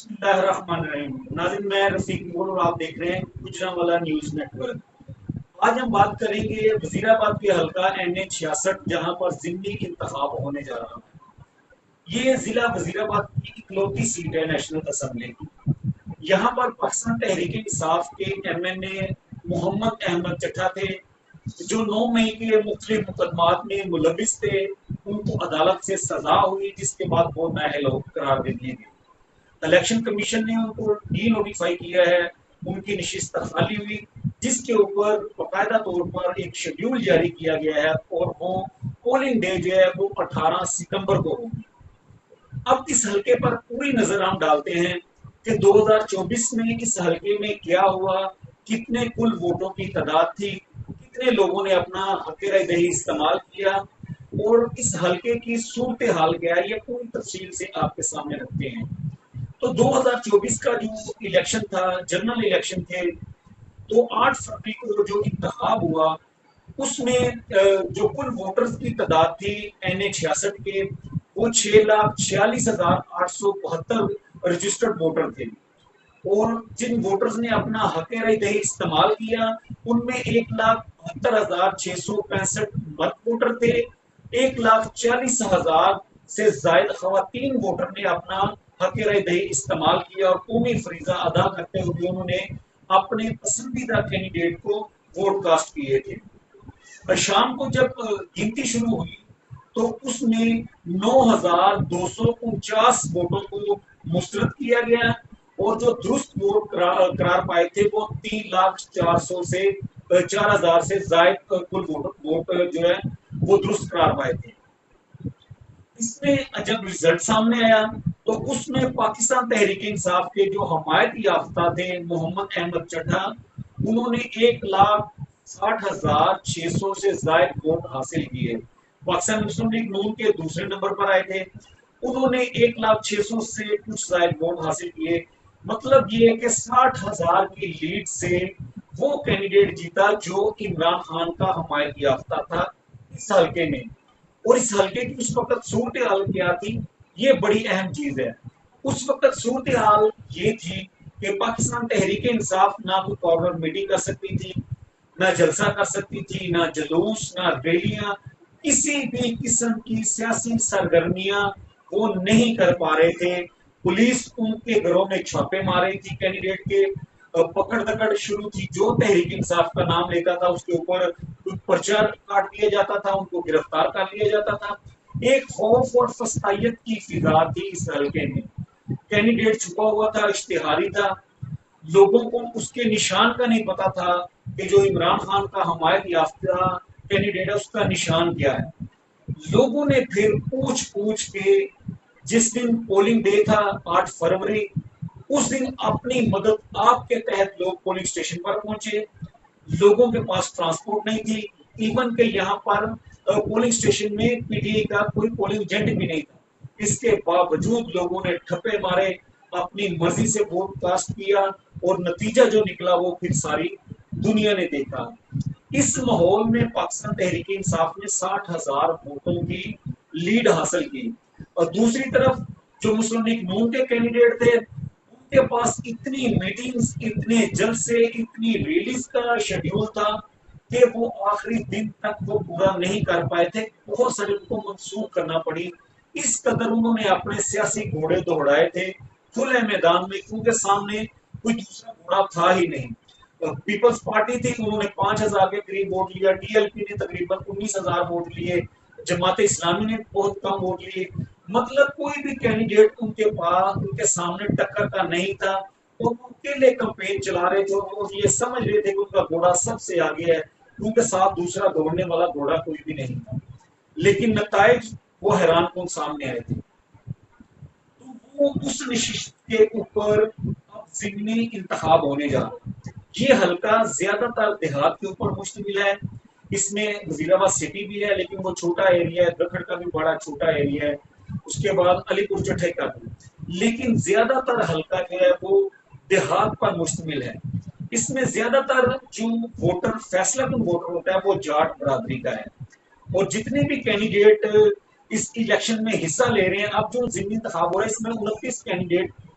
بسم اللہ الرحمن الرحیم ناظرین، میں رفیق مغل اور آپ دیکھ رہے ہیں گجرانوالہ نیوز نیٹ ورک۔ آج ہم بات کریں گے وزیر آباد کے حلقہ NH 66 جہاں پر ضمنی انتخاب ہونے جا رہا ہے۔ یہ ضلع وزیر آباد کی اکلوتی سیٹ ہے نیشنل اسمبلی کی۔ یہاں پر پاکستان تحریک انصاف کے MNA محمد احمد چٹھا تھے جو 9 مئی کے مختلف مقدمات میں ملوث تھے۔ ان کو عدالت سے سزا ہوئی جس کے بعد وہ نااہل قرار دے دیے گئے۔ الیکشن کمیشن نے ان کو ڈی نوٹیفائی کیا ہے، ان کی نشست خالی ہوئی جس کے اوپر باقاعدہ طور پر ایک شیڈیول جاری کیا گیا ہے اور وہ پولنگ ڈے جو ہے وہ 18 ستمبر کو ہوگی۔ اب اس حلقے پر پوری نظر ہم ڈالتے ہیں کہ 2024 میں اس حلقے میں کیا ہوا، کتنے کل ووٹوں کی تعداد تھی، کتنے لوگوں نے اپنا حق رائے دہی استعمال کیا اور اس حلقے کی صورتحال کیا ہے، یہ پوری تفصیل سے آپ کے سامنے رکھتے ہیں۔ تو 2024 کا جو الیکشن تھا، جنرل الیکشن تھے، تو 8 فروری کو جو انتخاب ہوا اس میں جو کل ووٹرز کی تعداد تھی NH 66 کے، وہ 6,46,872 رجسٹرڈ ووٹر تھے اور جن ووٹرز نے اپنا حق رائے دہی استعمال کیا ان میں 1,72,665 مرد ووٹر تھے۔ 1,40,000 سے زائد خواتین ووٹر نے اپنا حق رائے دہی استعمال کیا اور قومی فریضہ ادا کرتے ہوئے انہوں نے اپنے پسندیدہ کینڈیڈیٹ کو ووٹ کاسٹ کیے تھے۔ شام کو جب گنتی شروع ہوئی تو اس میں 9,249 ووٹوں کو مسترد کیا گیا اور جو درست ووٹ قرار پائے تھے وہ 3,04,000 سے زائد کل ووٹ جو ہے وہ درست قرار پائے تھے۔ اس میں جب رزلٹ سامنے آیا تو اس میں پاکستان تحریک انصاف کے جو حمایت یافتہ تھے محمد احمد چٹھا، انہوں نے 1,60,600 سے زائد ووٹ حاصل کیے۔ پاکستان مسلم لیگ نون کے دوسرے نمبر پر آئے تھے، انہوں نے 1,06,000 سے کچھ زائد ووٹ حاصل کیے۔ مطلب یہ ہے کہ 60,000 کی لیڈ سے وہ کینڈیڈیٹ جیتا جو عمران خان کا حمایت یافتہ تھا اس حلقے میں۔ اور اس حلقے کی اس وقت صورتحال کیا تھی، یہ بڑی اہم چیز ہے۔ اس وقت صورتحال یہ تھی کہ پاکستان تحریک انصاف نہ کوئی کارنر میٹنگ کر سکتی تھی، نہ جلسہ کر سکتی تھی، نہ جلوس، نہ ریلیاں، کسی بھی قسم کی سیاسی سرگرمیاں وہ نہیں کر پا رہے تھے۔ پولیس ان کے گھروں میں چھاپے مار رہی تھی، کینڈیڈیٹ کے پکڑ دکڑ شروع تھی، جو تحریک انصاف کا نام لیتا تھا اس کے اوپر پرچہ کاٹ دیا جاتا تھا، ان کو گرفتار کر لیا جاتا تھا۔ ایک خوف اور فسطائیت کی فضا تھی اس حلقے میں۔ کینڈیڈیٹ چھپا ہوا تھا، اشتہاری تھا، لوگوں کو اس کے نشان کا نہیں پتا تھا کہ جو عمران خان کا حمایت یافتہ کینڈیڈیٹ ہے اس کا نشان کیا ہے۔ لوگوں نے پھر پوچھ پوچھ کے جس دن پولنگ ڈے تھا 8 فروری، اس دن اپنی مدد آپ کے تحت لوگ پولنگ اسٹیشن پر پہنچے۔ لوگوں کے پاس ٹرانسپورٹ نہیں تھی، ایون کہ یہاں پر پولنگ اسٹیشن میں PTI کا کوئی پولنگ ایجنٹ بھی نہیں تھا۔ اس کے باوجود لوگوں نے ٹھپے مارے، اپنی مرضی سے ووٹ کاسٹ کیا اور نتیجہ جو نکلا وہ پھر ساری دنیا نے دیکھا۔ اس ماحول میں پاکستان تحریک انصاف نے 60,000 ووٹوں کی لیڈ حاصل کی اور دوسری طرف جو مسلم لیگ نون کے کینڈیڈیٹ تھے ان کے پاس اتنی میٹنگز، اتنے جلسے، اتنی ریلیز کا شیڈیول تھا کہ وہ آخری دن تک وہ پورا نہیں کر پائے تھے، بہت سارے ان کو منسوخ کرنا پڑی۔ اس قدر انہوں نے اپنے سیاسی گھوڑے دوڑائے تھے کھلے میدان میں، کیونکہ سامنے کوئی دوسرا گھوڑا تھا ہی نہیں۔ پیپلز پارٹی تھی، انہوں نے 5,000 کے قریب ووٹ لیا، TLP نے تقریباً 19,000 ووٹ لیے، جماعت اسلامی نے بہت کم ووٹ لیے۔ مطلب کوئی بھی کینڈیڈیٹ ان کے پاس، ان کے سامنے ٹکر کا نہیں تھا اور وہ اکیلے کمپین چلا رہے تھے اور وہ یہ سمجھ رہے تھے کہ ان کا گھوڑا سب سے آگے ہے کیونکہ ساتھ دوسرا دوڑنے والا گھوڑا کوئی بھی نہیں تھا۔ لیکن نتائج وہ حیران کن سامنے آئے تھے۔ تو وہ اس نشست کے اوپر اب ضمنی انتخاب ہونے جا رہا ہے۔ یہ حلقہ زیادہ تر دیہات کے اوپر مشتمل ہے، اس میں وزیر آباد سٹی بھی ہے لیکن وہ چھوٹا ایریا ہے، دکھڑ کا بھی بڑا چھوٹا ایریا ہے، اس کے بعد علی پور چٹھے کا بھی، لیکن زیادہ تر حلقہ جو ہے وہ دیہات پر مشتمل ہے۔ اس میں زیادہ تر جو ووٹر فیصلہ کن ووٹر ہوتا ہے وہ جاٹ برادری کا ہے اور جتنے بھی کینڈیڈیٹ اس الیکشن میں حصہ لے رہے ہیں، اب جو ضمنی انتخاب ہو رہا ہے اس میں 29 کینڈیڈیٹ